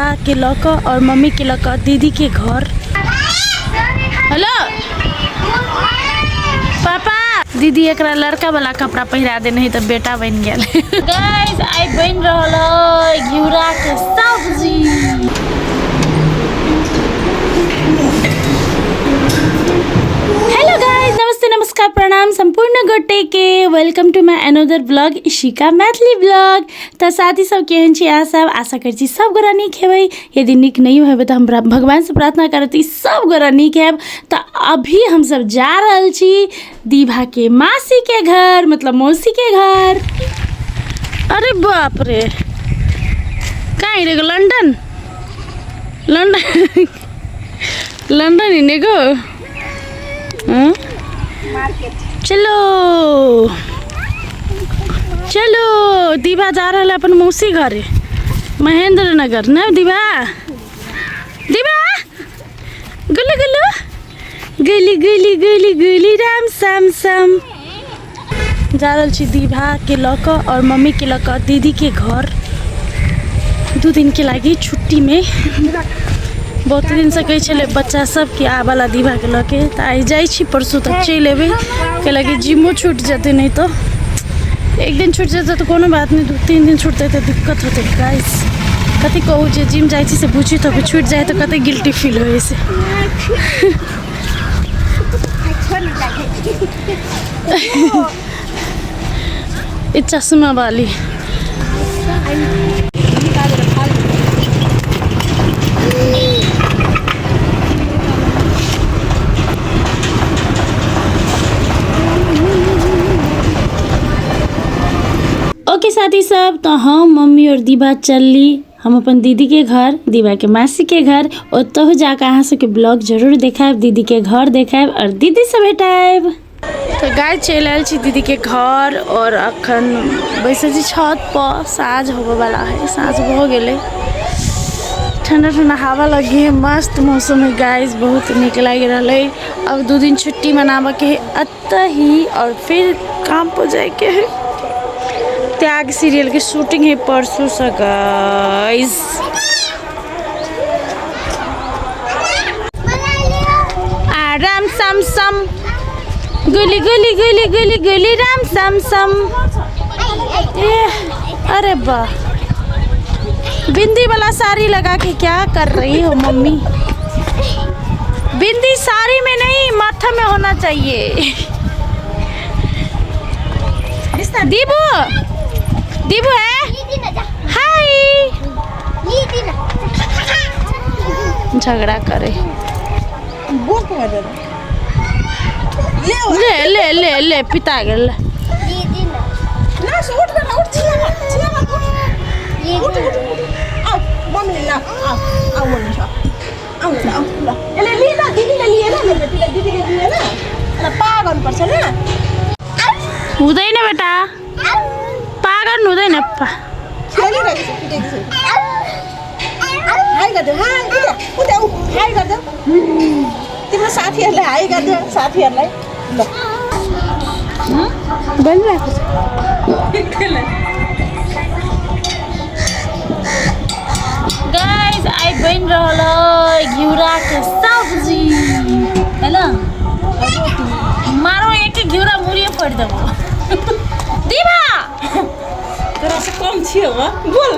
दीभा के लक और मम्मी के लक दीदी के घर। हेलो पापा, दीदी एक लड़का वाला कपड़ा पहरा दे नहीं तो बेटा बन गया। गाइस आई बन रहा घिउरा के सब्जी। हेलो गाइस, नमस्ते नमस्कार प्रणाम संपूर्ण गोटे के welcome to my another blog Ishika Maithili blog. तो साथी सब केहन छी अहाँ सब, आशा कर छी सब गोरा नीक हेबै। यदि नीक नहीं हेबै तो हम भगवान से प्रार्थना करती सब गोरा नीक हेब। तो अभी हम सब जा रहल छी दीभा के मासी के घर, मतलब मौसी के घर। अरे बाप रे, कहाँ रे? लंदन लंदन लंदन हिँडे गो। चलो चलो दीभा जा रहा है अपन मौसी घर महेंद्र नगर न। दीभा दीभा गुल्लू गुल्लू गली गली गली गली राम साम साम। जा रहा छी दीभा के लक और मम्मी के लक दीदी के घर 2 दिन के लगी छुट्टी में। बहुत दिन से कही चले बच्चा सब कि आवाला दीभा के लके तो आई जाए छी, परसों तक चल अबे के लगे जिमो छूट जाते, नहीं तो एक दिन छूट जाते तो कोनो बात नहीं, 2-3 दिन छूटते तो दिक्कत होते। गाइस कति कहूँ जे जिम जाए से बुझी तो छूट जाए तो कते गिल्टी फील हो से। चश्मा वाली ओके साथी सब, तो हम मम्मी और दीभा चलली हम अपन दीदी के घर, दीभा के मासी के घर। ओतहु जाकर अहाँ सबके ब्लॉग जरूर देखाब, दीदी के घर देखाब और दीदी से भेटाब। तो गाय चल आयल छी दीदी के घर और अखन बैसे छी छत पर। साँझ होबे वाला है, साँझ हो गए, ठंडा ठंडा हवा लगी है, मस्त मौसम है गाइस, बहुत निक लग रहा है। अब 2 दिन छुट्टी मनाबे के है अतः ही और फिर काम पर जाए के है। त्याग सीरियल की शूटिंग है परसों से गाइस। राम सम सम गुली गुली गुली गुली गुली राम सम सम। अरे वाह, बिंदी वाला साड़ी लगा के क्या कर रही हो मम्मी? बिंदी साड़ी में नहीं, माथा में होना चाहिए। दीबू दीबू है, हाय। झगड़ा करे, ले ले ले ले पिता गल। हुँदैन बेटा, पागल हुँदैन। तिम्रो साथीहरूलाई हाई गर्दै, साथीहरूलाई ल बनिरहेको गाइस आई बन रहा घिउरा के सब्जी है ना। मारो एक घिउरा मुड़िए फोड़ देबो। दीभा तोरा से कम छियो हो, बोल।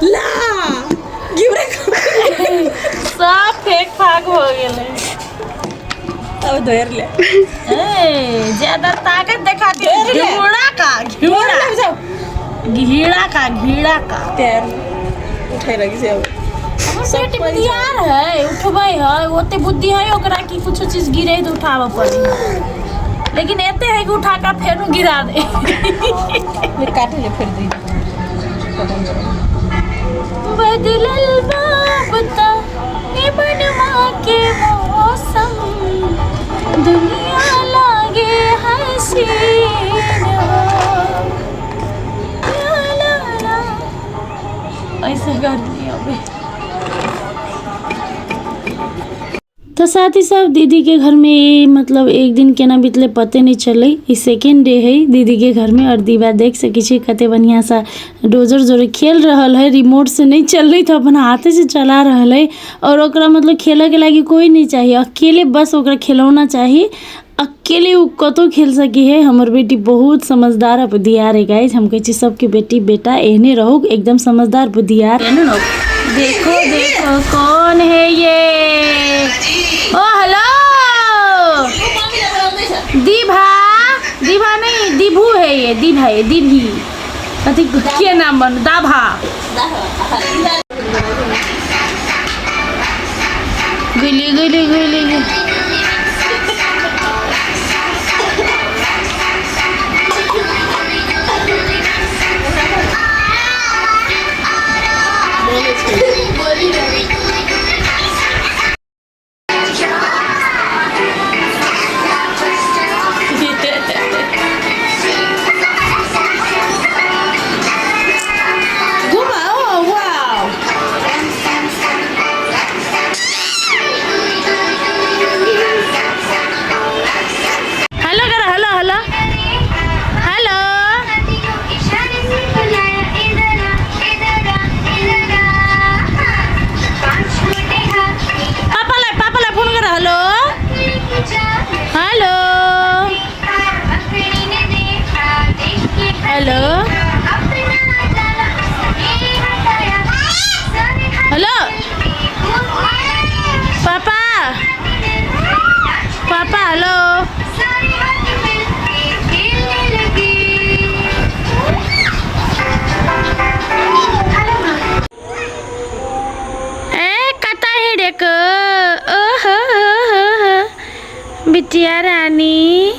ला घिउरा सब फेक फाक हो गेले। अब धोर ले, ए ज्यादा ताकत दिखाती है। घिउरा का घिउरा घिड़ा का घिड़ा का पैर उठाई रखी से। अब सब तैयार है, उठबै है, ओते बुद्धि है ओकरा कि कुछ चीज गिरे तो उठावा पड़ी, लेकिन एते है कि उठा का फेर गिरा दे। ले काटे ले फिर दी बदलल बाबता निबनमा के मौसम, दुनिया लागे हसीन। ऐसे गर्मी अबे। तो साथ ही साथ दीदी के घर में मतलब एक दिन केना बीतले पते नहीं चले। ई सेकेंड डे है दीदी के घर में और दीवा देख सके छी कते बढ़िया सा डोजर जोरे खेल रहल है। रिमोट से नहीं चल रही तो अपन हाथे से चला रहल है और ओकरा मतलब खेले के लागी कोई नहीं चाहिए, अकेले बस ओकरा खिलौना चाहिए, अकेले वो कतो खेल सकी है। हमर बेटी बहुत समझदार है बुद्धियार है गाइज। हम कहे सबके बेटी बेटा एहने रहो एकदम समझदार बुद्धियार। देखो देखो कौन है ये। ओ हेलो दीभा, दीभा नहीं दीभू है ये, दीभा है दीभी कथी के नाम बन दाभा। गुली गुली गुली हेलो हेलो पापा पापा हेलो। बिटिया रानी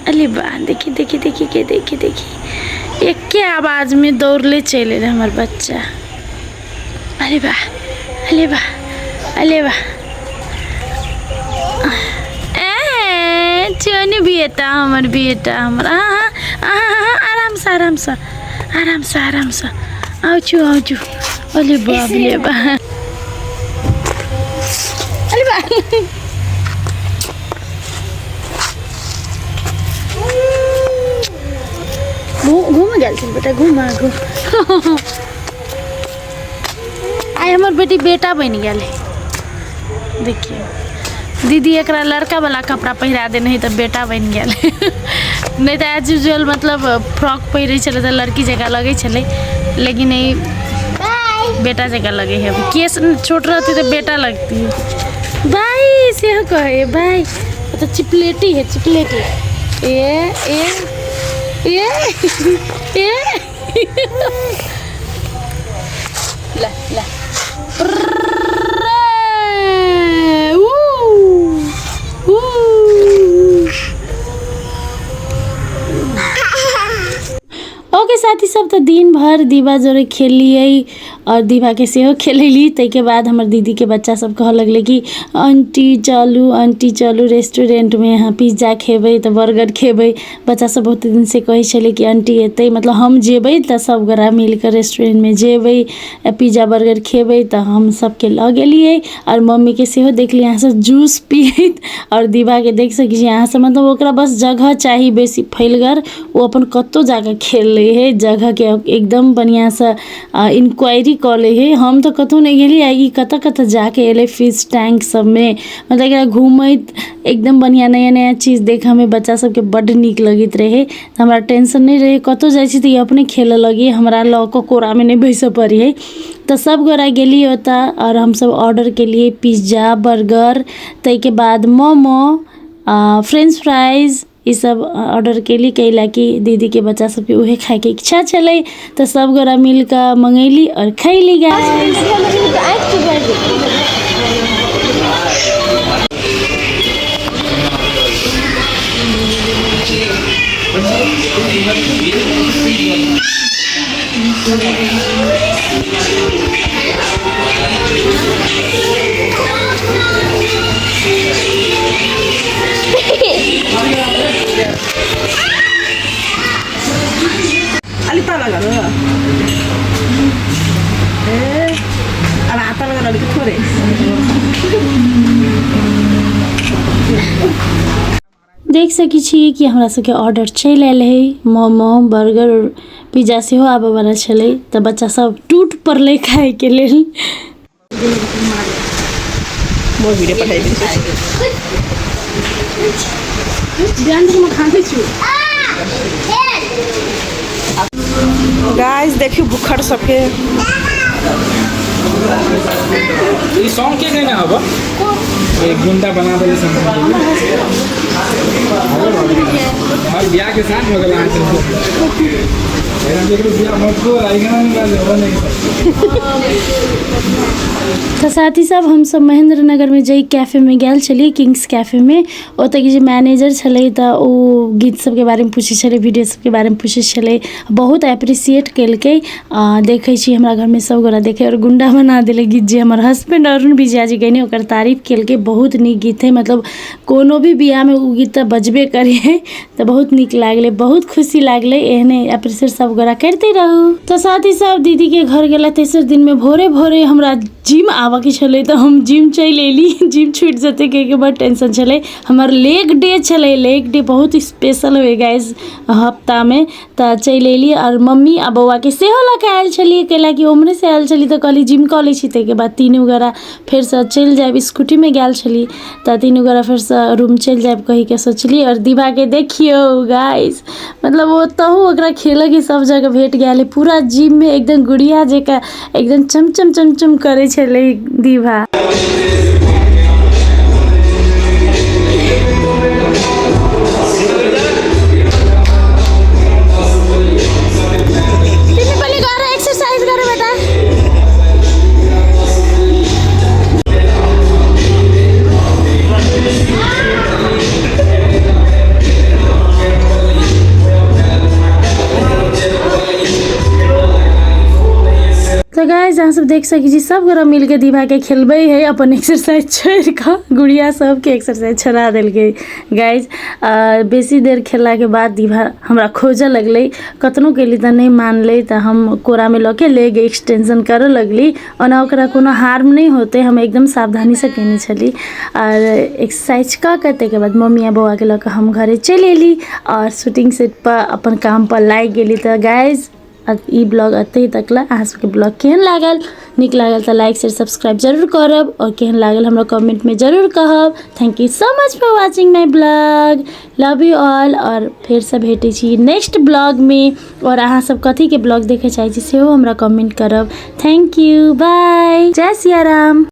अरे वाह देखी देखी देखी के देखी देखी एक के आवाज में दौड़ ले चले रहे हमार बच्चा। अरे वाह अरे वाह अरे वाह चोनी बेटा हमार बेटा हमारा। आराम से आराम से आराम से आराम से आउचू आउचू। अरे बाप रे बा अरे वाह घूम गया बेटा घूम घूम। आई हमार बेटी बेटा बन गया। देखिए दीदी एक लड़का वाला कपड़ा पहिरा दे नहीं तो बेटा बन गया। नहीं तो एज यूजुअल मतलब फ्रॉक पहिरे चले तो लड़की जगह लगे चले, लेकिन नहीं बेटा जगह लगे है। केस छोट रहती तो बेटा लगती है। भाई से कहे भाई तो चिपलेटी है चिपलेटी। ये ला ला ओके साथी सब तो दिन भर दीवा जोरे खेल लिए और दीवा के सेहो खेलैली। तै के बाद हमर दीदी के बच्चा सब कह लगले कि आंटी चलू रेस्टोरेंट में यहाँ पिज्जा खेबै तो बर्गर खेबै। बच्चा सब बहुत दिन से कहे चले कि आंटी एतै मतलब हम जेबै तो सब गोरा मिलकर रेस्टोरेंट में जेबै पिज्जा बर्गर खेबै। तो हम सबके लऽ गेलिए और मम्मी के सेहो देखली यहाँ से जूस पियत और दीवा के देख सकै छी यहाँ से मतलब ओकरा बस जगह चाहिए बेसी फैलगर वो अपन कतो जाकर खेल ले है। जगह के एकदम बढ़िया से इंक्वायरी कॉले है। हम तो कतौ नहीं गेली आई कत जाके एले फिश टैंक सब में मतलब घूमत एकदम बढ़िया नया नया चीज़ देखा में बच्चा सबके बड़ निक लगित रहे। तो हमारा टेंशन नहीं रहे कतौ जाए छी तो अपने खेले लगी हमरा लौको कोरा में नहीं बैस पड़ी है। तो सब गोरा गेली होता और हम सब ऑर्डर के लिए पिज्ज़ा बर्गर तै के बाद मोमो फ्रेंच फ्राइज ये सब ऑर्डर के लिए कैला कि दीदी के बच्चा सबके उहे खाए के इच्छा चले। तो सब गोरा मिल कर मंगैली और खैली गाइस। आता लगा थोड़े देख सकी छी कि हमरा सबके ऑर्डर चलि आयल है। मोमो बर्गर और पिज्जा सेहो आबऽ वाला छलै तऽ बच्चा सब टूट पड़लै खाए के लेल। मोर वीडियो पठाई दी गाइस देखियो बुखर सबके ये सॉन्ग के गाना हबा एक गुंडा बना देले सॉन्ग हर बियाह के साथ हो गला मेरा देखो बियाह मत को आएगा नहीं बाजे हो नहीं। तो साथ ही सब हम सब महेंद्र नगर में जई कैफे में गेल छलिए किंग्स कैफे में। ओतऽ के जे मैनेजर छलै तऽ ओ गीत सब के बारे में पूछे छलै वीडियो सब के बारे में पूछे छलै बहुत एप्रिशिएट केलकै। देखै छी हमरा घर में सब गोरा देखे और गुंडा बना देले गीत जे हमर हस्बैंड अरुण विजया जी गइने ओकर तारीफ केलकै बहुत नीक गीत है मतलब कोनो भी बियाह में उ गीत तऽ बजबे करे है तऽ बहुत नीक लागले बहुत खुशी लागले। एहने एप्रिशिएट सब गोरा करते रहू। तो साथ ही सब दीदी के घर गेला तेसर दिन में भोरे भोरे हमरा जिम आवा के छलै तऽ हम जिम चलि एली। जिम छूट जेते के बड़ टेंशन छलै हमर लेग डे छलै। लेग डे बहुत स्पेशल हुए गाइस हफ्ता में तऽ चलि एली और मम्मी आ बौआ के सेहो लऽ के आयल छलिए कैला कि उम्रे से आयल छली तऽ कहली जिम कऽ लै छी। ताहिके बाद तीनू गोरा फेर से चलि जायब स्कूटी में गेल छली तऽ तीनू गोरा फेर से रूम चलि जायब कहि के सोचली। और दीवा के देखियो गाइस मतलब ओतहु ओकरा खेले के सब जगह भेट गेल पूरा जिम में एकदम गुड़िया जका एकदम चमचम चमचम करे छलै दीवा। तो गाइस अहाँ सब देख सकी छी सब गोरा मिल के दीवा के खेलबे है अपन एक्सरसाइज छोड़ के गुड़िया सब के एक्सरसाइज छोड़ा देलकै गाइस। बेसी देर खेला के बाद दीवा हमरा खोजे लगलै कतनो केली तऽ नहीं मानलै तऽ हम कोरा में लके लेग एक्सटेंशन करे लगली। ओना ओकरा कोनो हार्म नहीं होते हम एकदम सावधानी से केने छली और एक्सरसाइज के ताहिके बाद मम्मी आ बौआ के लके हम घरे चलि एली और शूटिंग सेट पर अपन काम पर लागि गेली। तऽ गाइस ई ब्लॉग अतै तकला अहाँ सबके ब्लॉग केहन लागल नीक लागल तऽ लाइक शेयर सब्सक्राइब जरूर करब और केहन लागल हमरा कमेंट में जरूर कहब। Thank you so much for watching my blog love you all. और फिर से भेटै छी नेक्स्ट ब्लॉग में और अहाँ सब कथी के ब्लॉग देखे चाहै छी सेहो हमरा कमेंट करब। थैंक यू बाय जय सिया राम।